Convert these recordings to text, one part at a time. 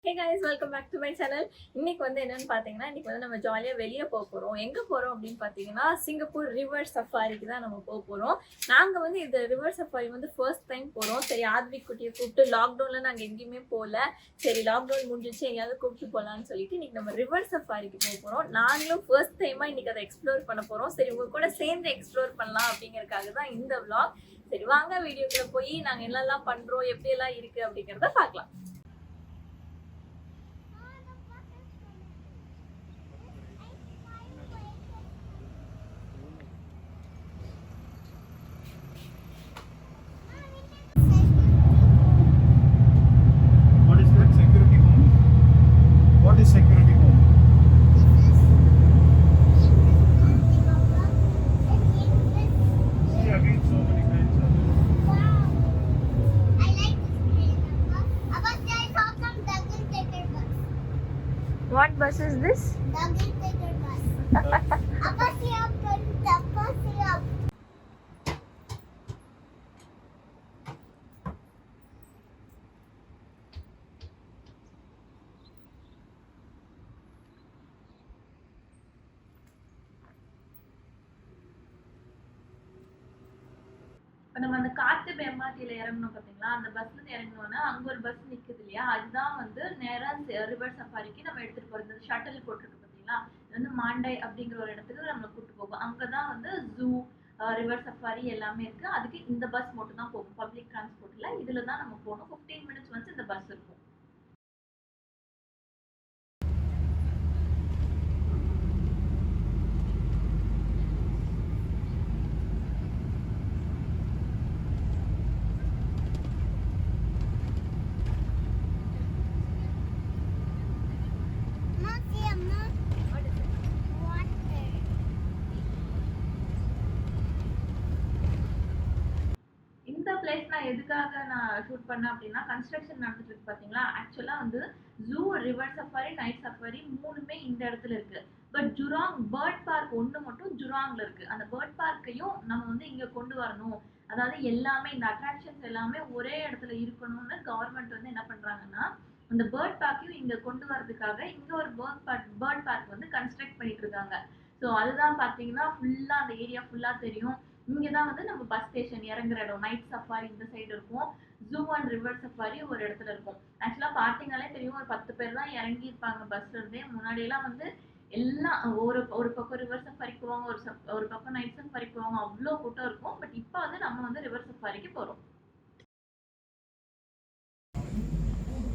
Hey guys, welcome back to my channel. இன்னைக்கு என்னன்னு பார்த்தீங்கன்னா, இன்னைக்கு நம்ம ஜாலியா வெளிய போறோம். எங்க போறோம் அப்படின்னு பார்த்தீங்கன்னா, சிங்கப்பூர் ரிவர் சஃபாரிக்கு தான் நம்ம போறோம். நாங்க இந்த ரிவர் சஃபாரி ஃபர்ஸ்ட் டைம் போறோம். சரி ஆத்விக் குட்டிய கூப்பிட்டு லாக்டவுன்ல நாங்க எங்கேயுமே போல. சரி லாக்டவுன் முடிஞ்சிச்சு எங்கயாவது கூப்பிட்டு போலாம்னு சொல்லிட்டு இன்னைக்கு நம்ம ரிவர் சஃபாரிக்கு போறோம். நாங்களும் ஃபர்ஸ்ட் டைமா இன்னைக்கு அதை எக்ஸ்ப்ளோர் பண்ண போறோம். சரி உங்க கூட சேர்ந்து எக்ஸ்ப்ளோர் பண்ணலாம் அப்படிங்கறதுக்காக தான் இந்த vlog. சரி வாங்க வீடியோக்குள்ள போய் நாங்க என்னெல்லாம் பண்றோம், எப்படி எல்லாம் இருக்கு அப்படிங்கறத பார்க்கலாம். Security home. See again so many kinds of. Wow. I like this train. Abba, I saw some double decker bus. What bus is this? Double decker bus. Abba, see up, Abba, see up. இப்போ நம்ம அந்த காத்து எம்ஆர்டியில் இறங்கணும் பார்த்தீங்களா, அந்த பஸ்ல இறங்கணும்னா அங்கே ஒரு பஸ் நிற்குது இல்லையா, அதுதான் நேராக ரிவர் சஃபாரிக்கு நம்ம எடுத்துகிட்டு போகிறது. ஷட்டில் போட்டிருக்கு பார்த்தீங்களா, இது மாண்டை அப்படிங்கிற ஒரு இடத்துக்கு நம்மளை கூப்பிட்டு போகும். அங்கே தான் ஜூ, ரிவர் சஃபாரி எல்லாமே இருக்குது. அதுக்கு இந்த பஸ் மட்டும் தான் போகும், பப்ளிக் டிரான்ஸ்போர்ட்டில். இதில் தான் நம்ம போகணும். 15 மினிட்ஸ் இந்த பஸ் இருக்கும். Amma, see, Amma. Water. இந்த பிளேஸ் நான் எதுக்காக ஷூட் பண்ணேன் அப்படின்னா, கன்ஸ்ட்ரக்ஷன் நடந்துட்டு இருக்கு பாத்தீங்களா. ஆக்சுவலா zoo, river safari, night safari மூணுமே இந்த இடத்துல இருக்கு. பட் ஜுராங் பேர்ட் பார்க் ஒன்று மட்டும் ஜுராங்ல இருக்கு. அந்த பேர்ட் பார்க்கையும் நம்ம இங்க கொண்டு வரணும். அதாவது எல்லாமே இந்த அட்ராக்ஷன்ஸ் எல்லாமே ஒரே இடத்துல இருக்கணும்னு கவர்மெண்ட் என்ன பண்றாங்கன்னா, அந்த பேர்ட் பார்க்கையும் இங்க கொண்டு வரதுக்காக இங்க ஒரு பேர்ட் பார்க் கன்ஸ்ட்ரக்ட் பண்ணிட்டு இருக்காங்க. ஸோ அதுதான் பாத்தீங்கன்னா ஃபுல்லா அந்த ஏரியா ஃபுல்லா தெரியும். இங்கதான் நம்ம பஸ் ஸ்டேஷன் இறங்குற இடம். நைட் சஃபாரி இந்த சைடு இருக்கும், ஜூ அண்ட் ரிவர் சஃபாரி ஒரு இடத்துல இருக்கும். ஆக்சுவலா பாத்தீங்கன்னாலே தெரியும், ஒரு 10 பேர் தான் இறங்கி இருப்பாங்க பஸ்ல இருந்தே. முன்னாடி எல்லாம் எல்லாம் ஒரு ஒரு பக்கம் ரிவர் சஃபாரிக்கு போவாங்க, ஒரு பக்கம் நைட் சஃபாரிக்கு போவாங்க. அவ்வளோ கூட்டம் இருக்கும். பட் இப்போ நம்ம ரிவர் சஃபாரிக்கு போறோம்.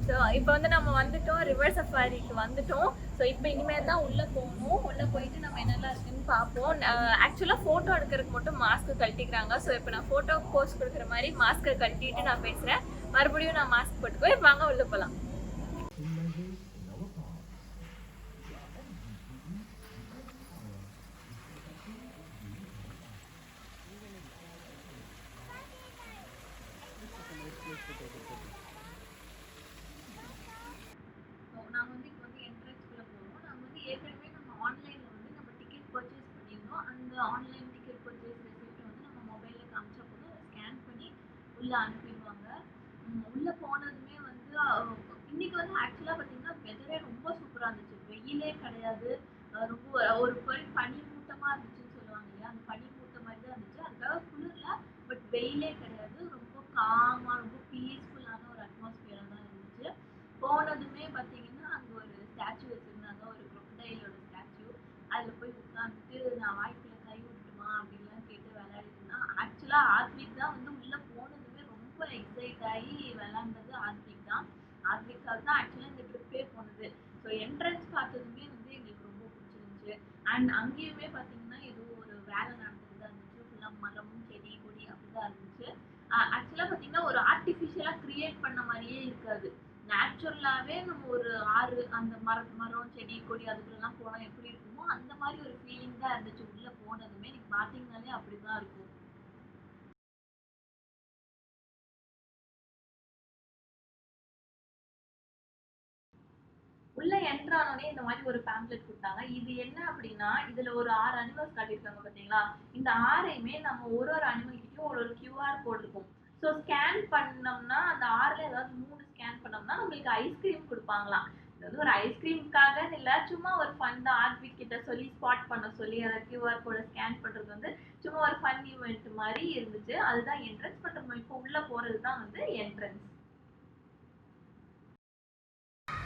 ஸோ இப்போ நம்ம வந்துட்டோம், ரிவர் சஃபாரிக்கு வந்துட்டோம். ஸோ இப்போ இனிமேல் தான் உள்ளே போகணும். உள்ளே போயிட்டு நம்ம என்னெல்லாம் இருக்குன்னு பார்ப்போம். ஆக்சுவலாக ஃபோட்டோ எடுக்கிறதுக்கு மட்டும் மாஸ்க்கு கழட்டிக்கிறாங்க. ஸோ இப்போ நான் ஃபோட்டோ போஸ்ட் கொடுக்குற மாதிரி மாஸ்க்கை கழட்டிட்டு நான் பேசுகிறேன். மறுபடியும் நான் மாஸ்க் போட்டுக்கோ. வாங்க உள்ளே போகலாம். ஏற்கனவே நம்ம ஆன்லைன்ல நம்ம டிக்கெட் பர்ச்சேஸ் பண்ணியிருந்தோம். அந்த ஆன்லைன் டிக்கெட் பர்ச்சேஸ் ரெசிப்ட் நம்ம மொபைல்ல காமிச்சா போதும், ஸ்கேன் பண்ணி உள்ள அனுப்பிடுவாங்க. உள்ள போனதுமே இன்னைக்கு ஆக்சுவலா பாத்தீங்கன்னா வெதரே ரொம்ப சூப்பரா இருந்துச்சு. வெயிலே கிடையாது. ரொம்ப ஒரு பனி மூட்டமா இருந்துச்சுன்னு சொல்லுவாங்க இல்லையா, அந்த பனி மூட்டம் மாதிரி தான் இருந்துச்சு. அதுக்காக குளிர்ல, பட் வெயிலே கிடையாது. ரொம்ப காமா, ரொம்ப பீஸ்ஃபுல்லான ஒரு அட்மாஸ்பியரா தான் இருந்துச்சு. போனதுமே பாத்தீங்கன்னா அங்க ஒரு ஸ்டாச்சு வச்சிருந்தாங்க, ஒரு crocodile ஸ்டாச்சு. அதுல போய் உட்காந்துட்டு நான் வாய்க்குள்ள கை விட்டுமா அப்படின்லாம் கேட்டு விளையாடிட்டு இருந்தான். ஆக்சுவலா ஆத்விக் தான் உள்ள போனதுமே ரொம்ப எக்ஸைட் ஆகி விளையாண்டது ஆத்விக் தான். ஆத்விக்காக தான் ஆக்சுவலா இந்த ட்ரிப்பே போனது. ஸோ என்ட்ரன்ஸ் பார்த்ததுமே எங்களுக்கு ரொம்ப பிடிச்சிருந்துச்சு. அண்ட் அங்கேயுமே பார்த்தீங்கன்னா ஏதோ ஒரு வேலை நடந்துட்டு தான் இருந்துச்சு. ஃபுல்லாக மரமும் செடி கொடி அப்படிதான் இருந்துச்சு. ஆக்சுவலா பார்த்தீங்கன்னா ஒரு ஆர்டிஃபிஷியலா கிரியேட் பண்ண மாதிரியே இருக்காது. நேச்சுரலாவே நம்ம ஒரு ஆறு, அந்த மரம் செடி கொடி அதுக்குள்ளலாம் போனா எப்படி இருக்குமோ அந்த மாதிரி ஒரு ஃபீலிங் தான் இருந்துச்சு. உள்ள போனதுமே நீங்க பாத்தீங்கன்னாலே அப்படிதான் இருக்கும். உள்ள என்டர் ஆனோடனே இந்த மாதிரி ஒரு பேம்ப்ளெட் கொடுத்தாங்க. இது என்ன அப்படின்னா, இதுல ஒரு 6 அனிமல்ஸ் காட்டியிருக்காங்க பாத்தீங்களா. இந்த 6யுமே நம்ம ஒரு அனிமல் கிட்டயும் ஒரு QR கோட் இருக்கும். ஸோ ஸ்கேன் பண்ணோம்னா அந்த 6ல் ஏதாவது 3 ஸ்கேன் பண்ணோம்னா நம்மளுக்கு ஐஸ்கிரீம் கொடுப்பாங்களாம். இது வந்து ஒரு ஐஸ்கிரீம்காக இல்லை, சும்மா ஒரு ஃபன் தான். ஆர்பிட் கிட்ட சொல்லி ஸ்பாட் பண்ண சொல்லி அதை QR கோடை ஸ்கேன் பண்ணுறது வந்து சும்மா ஒரு ஃபன் ஈவெண்ட் மாதிரி இருந்துச்சு. அதுதான் என்ட்ரன்ஸ். பட் நம்ம இப்போ உள்ளே போகிறது தான் வந்து என்ட்ரன்ஸ்.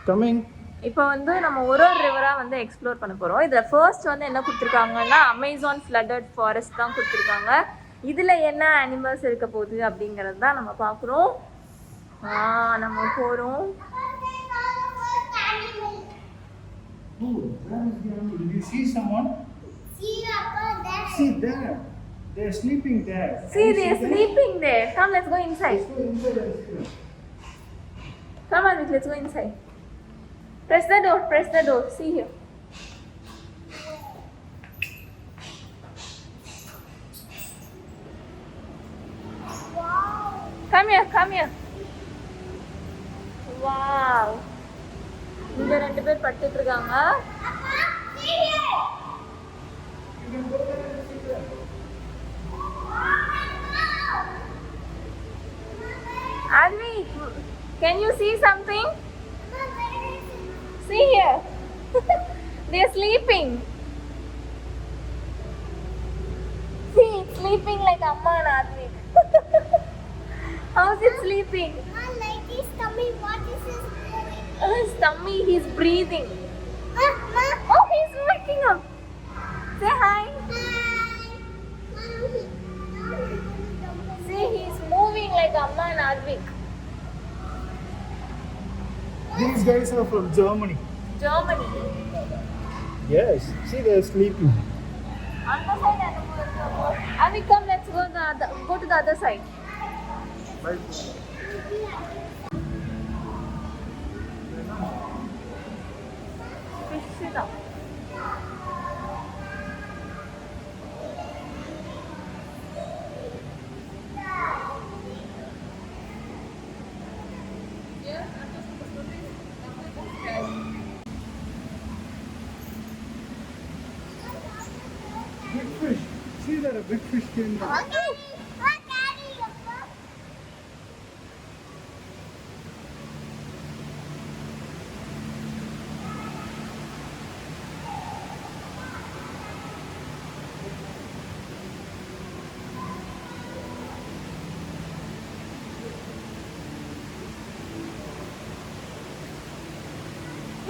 கமிங். இப்போ வந்து நம்ம ஒரு ரிவராக வந்து எக்ஸ்ப்ளோர் பண்ண போகிறோம். இதில் ஃபர்ஸ்ட் வந்து என்ன கொடுத்துருக்காங்கன்னா அமேசான் ஃப்ளட்டட் ஃபாரஸ்ட் தான் கொடுத்துருக்காங்க. இதில் என்ன அனிமல்ஸ் இருக்க போகுது அப்படிங்கிறது தான் நம்ம பார்க்குறோம். நம்ம போகிறோம். Did you see someone? See there. They're sleeping there. See, they're sleeping there. Come, let's go inside. Come on, let's go inside. Press the door, press the door. See here. Wow. Come here, come here. Wow. இங்க 2 பேர் படுத்துட்டு இருக்காங்க. Appa, see here. Advi, can you see something? See here. They're sleeping. See, it's sleeping like Amma and Advi. How's it sleeping? My leg is tummy. What is his doing? His tummy, he's breathing. Ma. Oh, he's waking up. Say hi. Hi. See, he's moving like Amma and Advik. These guys are from Germany. Germany. Yes. See, they're sleeping. On the side, Advik, come, let's go to the other side. Bye. Fish தான். Big fish. See that a big fish came down. Daddy, Appa.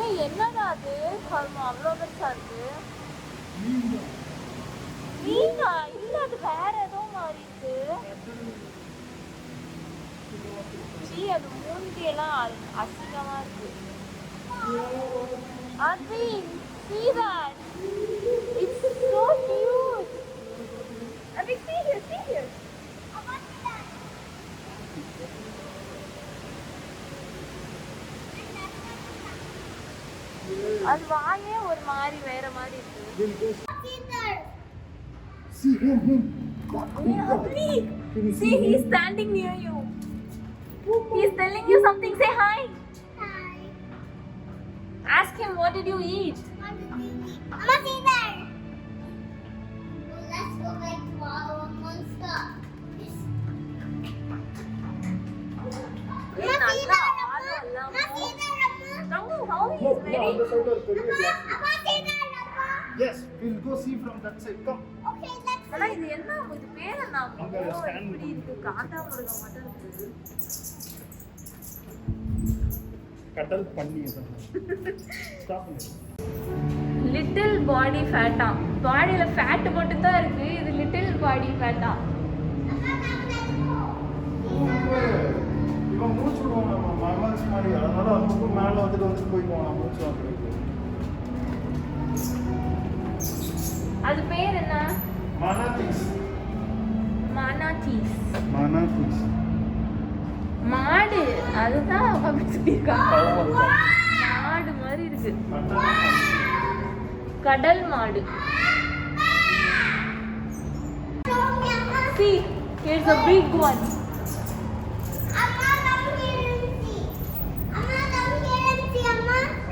ஏய், என்னடா அது? கர்மா அவ்வளோ பெருசா இருக்கு. மீனா இல்ல, அது வேற ஏதோ மாதிரி இருக்கு. சீ, அது மூஞ்சியெல்லாம் அசிங்கமா இருக்கு. Advi, see that? It's so cute. Advi, see here, see here. Appa, see that? அது வாயே ஒரு மாதிரி வேற மாதிரி இருக்கு. We'll go See there. see him. Advi, Can you see, he's standing near you. He's telling you something. Say hi. Hi. Ask him, what did you eat? What did you eat? Appa, see there. Well, let's go back to our monster. Yes. ஏய், Appa, see நல்லா there, ஆளு Appa. எல்லாம். Appa, see there, Appa. No, how he No, is no, very. on the side of the career. Appa, see there, Appa. Yes, we'll go see from that side. Come. Okay, let's ஆனா இது என்ன, இது பேர் என்ன? அங்க stand இப்படி இருக்கு, காண்டாமிருகம் மட்டும் இருக்கு. கடல் பண்ணி ஸ்டாப் பண்ணு. லிட்டில் பாடி ஃபேட்டா. பாடியில ஃபேட் மட்டும் தான் இருக்கு. இது லிட்டில் பாடி ஃபேட்டா. இவன் மூச்சு விடுவான் நம்ம மர்மல்ஸ் மாதிரி, அதனால அவனுக்கும் மேலே வந்துட்டு போய்க்குவான் நான் மூச்சு வாங்குறதுக்கு. அது பேர் என்ன? மனாட்டிஸ். மனாட்டீஸ். மனாட்டிஸ். மாடு. அதுதான் அப்படி சொல்லியிருக்காங்க. மாடு மாதிரி இருக்கு. கடல் மாடு. See, here's a big one.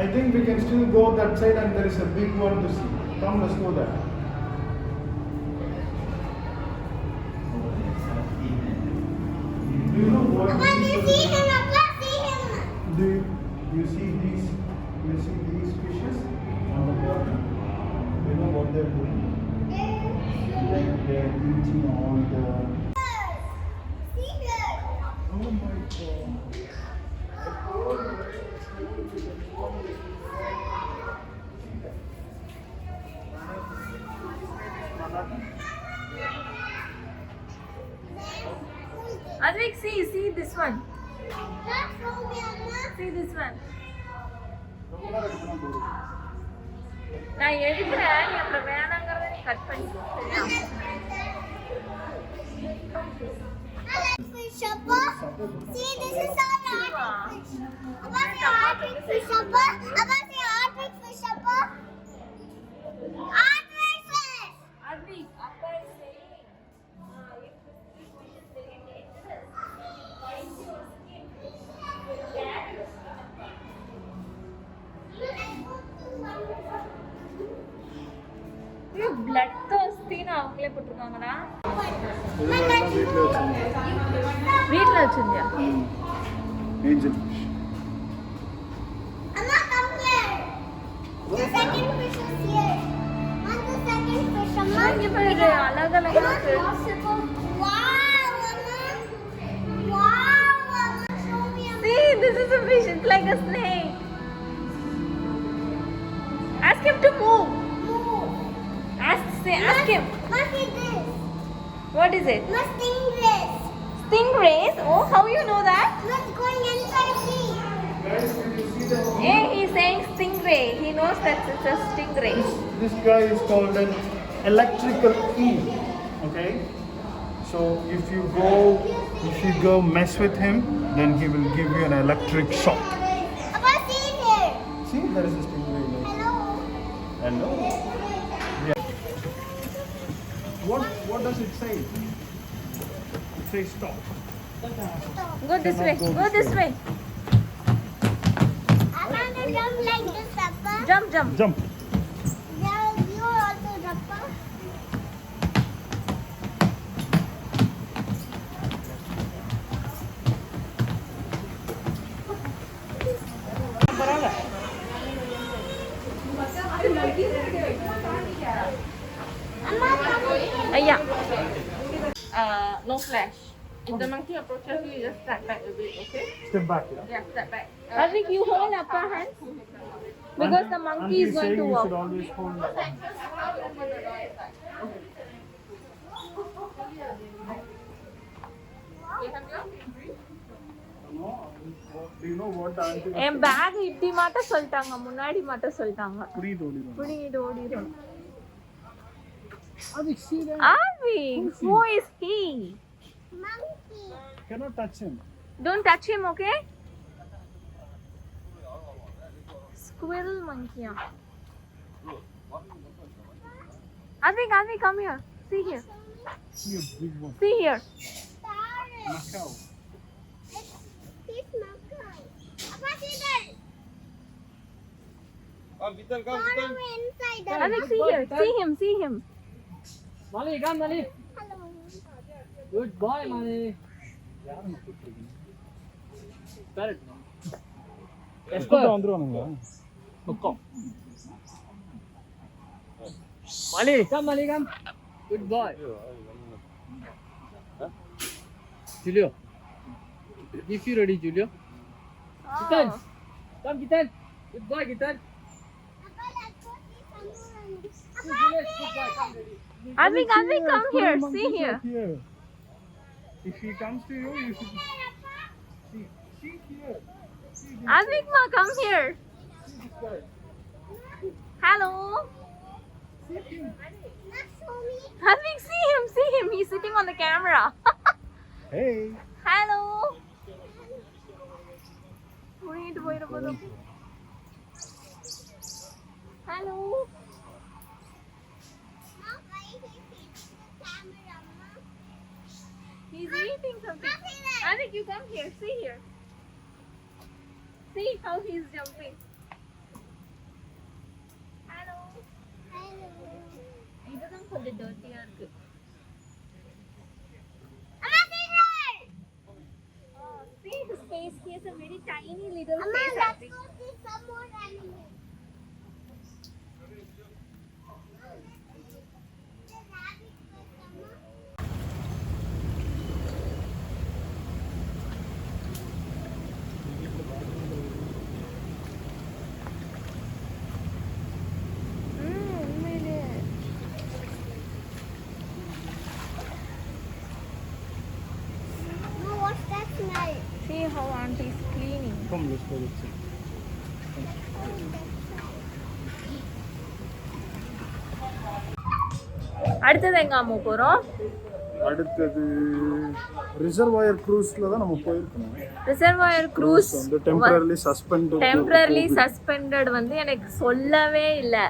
I think we can still go that side and there is a big one to see. Come, let's go there. Do you know what? Amma, do you see him? Amma, see him. Do you see these? Do you see these fishes on the bottom? Do you know what they're doing? Like they're eating all the. See here. Oh my God. Advik, see this one. Not from me, Amma. See this one. நான் எடுக்கிறேன் நீ அப்புறம் வேணாங்கிறத நீ cut பண்ணிக்கோ சரியா Fish, Appa. See, this is all Arctic fish. Appa, see Arctic fish, Appa. Appa, see Arctic fish, Appa. Arctic fish. Advik, Appa is saying if this fish is very dangerous, it bites your skin. இது blood thirsty-னு அவங்களே போட்டுருக்காங்கடா வீட்ல வச்சிருந்தியா Angel fish. Amma, come here. The second fish is here. Want the second fish, Amma? இங்க பாரு அழகழகா இருக்கு Wow, Amma. Wow, Amma. Show me, Amma. See, this is a fish. It's like a snake. Ask him to move. Move. Ask him. Look at this. What is it? Must stingrays. Stingrays? Oh, how you know that? Must going inside sea. Guys, can you see the? Hey, he's saying stingray. He knows that it's a stingray. This guy is called an electrical eel. Okay. So if you go mess with him, then he will give you an electric shock. Appa, see here. See, there is a stingray. Hello. Hello. Yeah. What does it say? It says stop. Go this way. Go this way. I want to jump like this, Appa. Jump, jump. Jump. Now you also jump, Appa. Amma, come. Yeah. No flash. If the monkey approaches you, just step back a bit, okay? Step back. Yeah. Yeah, step back. I think you hold upper hand because the monkey is going to You should walk. always hold up. Do you know what the auntie? என் bag இப்படி மட்டும் சொல்லிட்டாங்க முன்னாடி மட்டும் சொல்லிட்டாங்க Please hold it. புடிங்கிட்டு ஓடிடும் Avik, see that? Arvin, who is he? Monkey. Cannot touch him. Don't touch him, okay? Squirrel monkey. Arvin, come here. See here. See a big one. See here. Sorry. Macau. It's Macau. Appa, see that. Follow me inside the. Arvin, see here. See him. Mali, come, Mali. Hello. Good boy, Mali. Parrot. Esper. Come. Mali, come. Good boy. Julio. If you ready, Julio. Gitan. Oh. Come, Gitan. Good boy, Gitan. Appa, let's go see someone. Good boy, come, ready. Arvin, come here. See here. If he comes to you, you should see here. Arvin, come here. See this guy. Hello. Not show me. Arvin, see him. He's sitting on the camera. Hey. Hello. Wait. Hello. Now why he sees the camera, Amma? He's eating something. Not see that. Arvin, you come here. See here. See how he's jumping. Hello. Hello. இதுதான் கொஞ்சம் dirty-ஆ இருக்கு. Amma, see that. tiny little Amma, face. let's go see some more animals. No, what's that smell? See how auntie is cleaning. Come, let's go. Let's see. அடுத்தது எங்க அம்மா போறோம்? அடுத்தது reservoir க்ரூஸ்ல தான் நம்ம போயிருக்கோம். ரிசர்வாயர் க்ரூஸ் வந்து டெம்பரரிலி சஸ்பெண்டட் வந்து எனக்கு சொல்லவே இல்லை.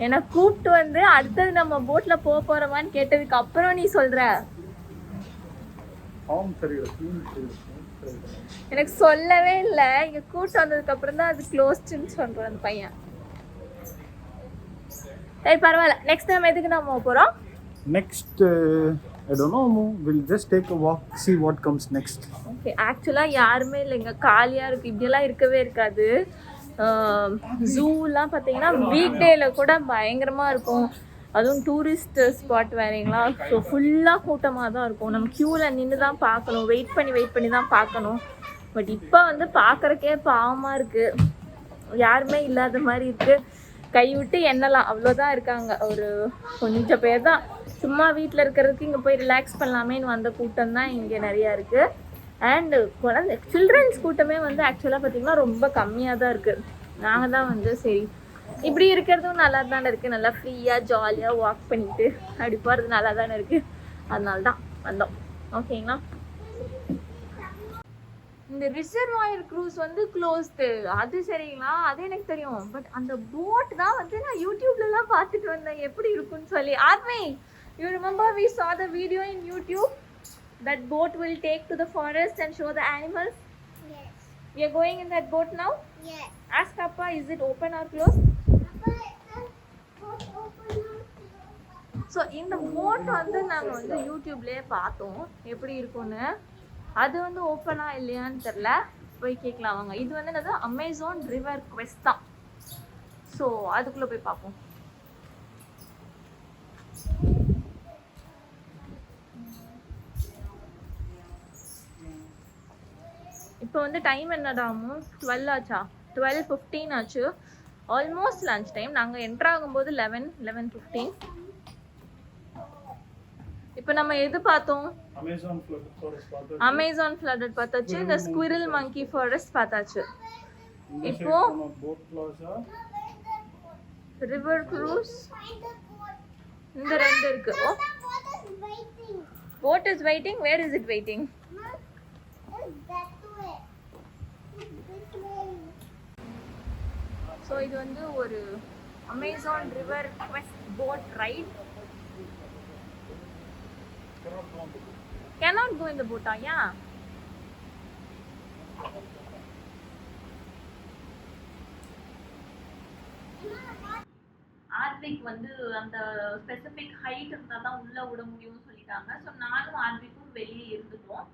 எனக்கு கூப்பிட்டு வந்து அடுத்தது நம்ம போட்ல போறோமான்னு கேட்டதுக்கு அப்புறம் நீ சொல்ற. எனக்கு சொல்லவே இல்லை. இங்க கூப்பிட்டு வந்ததுக்கு அப்புறம் தான் அது க்ளோஸ்டுன்னு சொல்றான் அந்த பையன். சரி பரவாயில்ல. நெக்ஸ்ட் டைம் எதுக்கு நம்ம போறோம்? Next, I don't know. We'll just take a walk, see what comes next. Okay, ஆக்சுவலாக யாருமே இல்லைங்க, காலியாக இருக்குது. இப்படியெல்லாம் இருக்கவே இருக்காது. ஜூலாம் பார்த்தீங்கன்னா வீக் டேல கூட பயங்கரமாக இருக்கும். அதுவும் டூரிஸ்ட் ஸ்பாட் வேறீங்களா, ஸோ ஃபுல்லாக கூட்டமாக தான் இருக்கும். நம்ம க்யூவில் நின்று தான் பார்க்கணும், வெயிட் பண்ணி தான் பார்க்கணும். பட் இப்போ வந்து பார்க்குறக்கே பாவமாக இருக்குது, யாருமே இல்லாத மாதிரி இருக்குது. கைவிட்டு எண்ணலாம் அவ்வளோதான் இருக்காங்க. ஒரு கொஞ்சம் பேர் தான் சும்மா வீட்டில் இருக்கிறதுக்கு இங்கே போய் ரிலாக்ஸ் பண்ணலாமேன்னு வந்த கூட்டம் தான் இங்கே நிறையா இருக்குது. அண்டு குழந்தை சில்ட்ரன்ஸ் கூட்டமே வந்து ஆக்சுவலாக பார்த்திங்கன்னா ரொம்ப கம்மியாக தான் இருக்குது. நாங்கள் தான் வந்து சரி இப்படி இருக்கிறதும் நல்லா தானே இருக்குது, நல்லா ஃப்ரீயாக ஜாலியாக வாக் பண்ணிட்டு அப்படி போகிறது நல்லா தானே இருக்குது. அதனால தான் வந்தோம். ஓகேங்களா. இந்த ரிசர்வாயர் க்ரூஸ் வந்து க்ளோஸ்டு, அது சரிங்களா, அது எனக்கு தெரியும். பட் அந்த போட் தான் வந்து நான் யூடியூப்லலாம் பார்த்துட்டு வந்தேன் எப்படி இருக்குன்னு சொல்லி. Aadmi, you remember we saw the video in YouTube that boat will take to the forest and show the animals? Yes. We are going in that boat now? Yes. Ask Appa, is it open or closed? Papa, it's open now. So இந்த boat வந்து நாங்கள் வந்து யூடியூப்லேயே பார்த்தோம் எப்படி இருக்கும்னு. அது வந்து ஓப்பனா இல்லையான்னு தெரில, போய் கேட்கலாம் வாங்க. இது வந்து என்னது, அமேசான் ரிவர் குவெஸ்ட் தான். ஸோ அதுக்குள்ளே போய் பார்ப்போம். இப்போ வந்து டைம் என்னடாமோ 12 ஆச்சா, 12:15 ஆச்சு. Almost lunch time. நாங்கள் என்ட்ரு ஆகும்போது 11:15. இப்போ நம்ம எது பார்த்தோம்? அமேசான் ஃப்ளட்டட் பார்த்தாச்சு, இந்த ஸ்குவிரல் மங்கி ஃபாரஸ்ட் பார்த்தாச்சு. இப்போ ரிவர் க்ரூஸ் இந்த ரெண்டு இருக்கு. ஓ, boat is waiting. Where is it waiting? So இது வந்து ஒரு Amazon river quest boat ride. Cannot go in the boat, yeah. ஆர்விக் வந்து அந்த ஸ்பெசிஃபிக் ஹைட் இருந்தால் தான் உள்ளே விட முடியும்னு சொல்லிட்டாங்க. ஸோ நானும் ஆர்விக்கும் வெளியே இருந்துட்டோம்.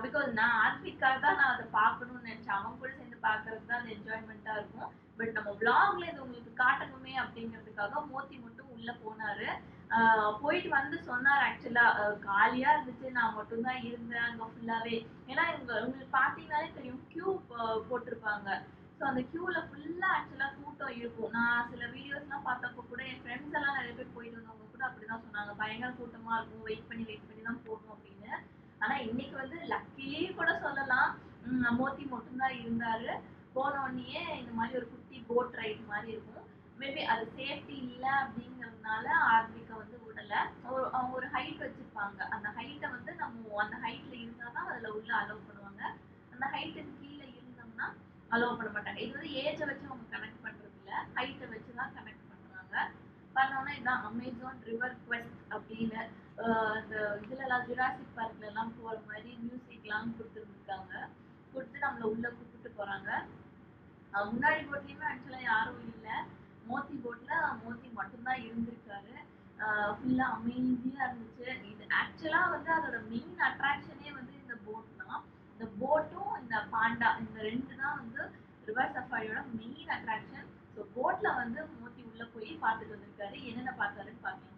பிகாஸ் நான் ஆர்விக்காக தான் நான் அதை பார்க்கணும்னு நினச்சேன். அவங்க கூட சேர்ந்து பார்க்கறது தான் அந்த என்ஜாய்மெண்ட்டாக இருக்கும். பட் நம்ம vlogல இது உங்களுக்கு காட்டணுமே அப்படிங்கிறதுக்காக மோத்தி மட்டும் உள்ளே போனார். போயிட்டு வந்து சொன்னார், ஆக்சுவலாக காலியாக இருந்துச்சு, நான் மட்டும்தான் இருந்தேன் அங்கே ஃபுல்லாகவே. ஏன்னா உங்களுக்கு பார்த்தீங்கன்னாலே தெரியும், க்யூ போட்டிருப்பாங்க. ஸோ அந்த க்யூவில் ஃபுல்லாக ஆக்சுவலாக கூட்டம் இருக்கும். நான் சில வீடியோஸ்லாம் பார்த்தப்போ கூட என் ஃப்ரெண்ட்ஸ் எல்லாம் நிறைய பேர் போயிட்டு வந்தவங்க கூட அப்படி தான் சொன்னாங்க, பயங்கர கூட்டமாக இருக்கும், வெயிட் பண்ணி தான் போகணும் அப்படின்னு. ஆனால் இன்னைக்கு வந்து லக்கிலி கூட சொல்லலாம், மோத்தி மட்டும்தான் இருந்தார். போனோடனே இந்த மாதிரி ஒரு குட்டி போட் ரைட் மாதிரி இருக்கும். மேபி அது சேஃப்டி இல்லை அப்படிங்கிறதுனால ஆர்விக்கை வந்து விடலை. அவங்க ஒரு ஹைட் வச்சுருப்பாங்க. அந்த ஹைட்டை வந்து நம்ம அந்த ஹைட்டில் இருந்தால் தான் அதில் உள்ள அலோவ் பண்ணுவாங்க. அந்த ஹைட்டுக்கு கீழே இருந்தோம்னா அலோவ் பண்ண மாட்டாங்க. இது வந்து ஏஜை வச்சு அவங்க கனெக்ட் பண்ணுறது இல்லை, ஹைட்டை வச்சு தான் கனெக்ட் பண்ணுறாங்க. பண்ணோன்னா இதுதான் அமேசான் ரிவர் குவெஸ்ட் அப்படின்னு. இந்த இதுலலாம் ஜுராசிக் பார்க்லலாம் போகிற மாதிரி மியூசிக்லாம் கொடுத்துருந்துருக்காங்க. கொடுத்து நம்மளை உள்ளே கூப்பிட்டு போகிறாங்க. முன்னாடி போட்லேயுமே ஆக்சுவலாக யாரும் இல்லை. மோத்தி போட்டில் மோத்தி மட்டும்தான் இருந்திருக்காரு. ஃபுல்லாக அமைதியாக இருந்துச்சு. இது ஆக்சுவலாக வந்து அதோட மெயின் அட்ராக்ஷனே வந்து இந்த போட் தான். இந்த போட்டும் இந்த பாண்டா, இந்த ரெண்டு தான் ரிவர் சஃபாரியோட மெயின் அட்ராக்ஷன். ஸோ போட்ல வந்து மோத்தி உள்ள போய் பார்த்துட்டு வந்திருக்காரு. என்னென்ன பார்த்தாருன்னு பார்க்கலாம்.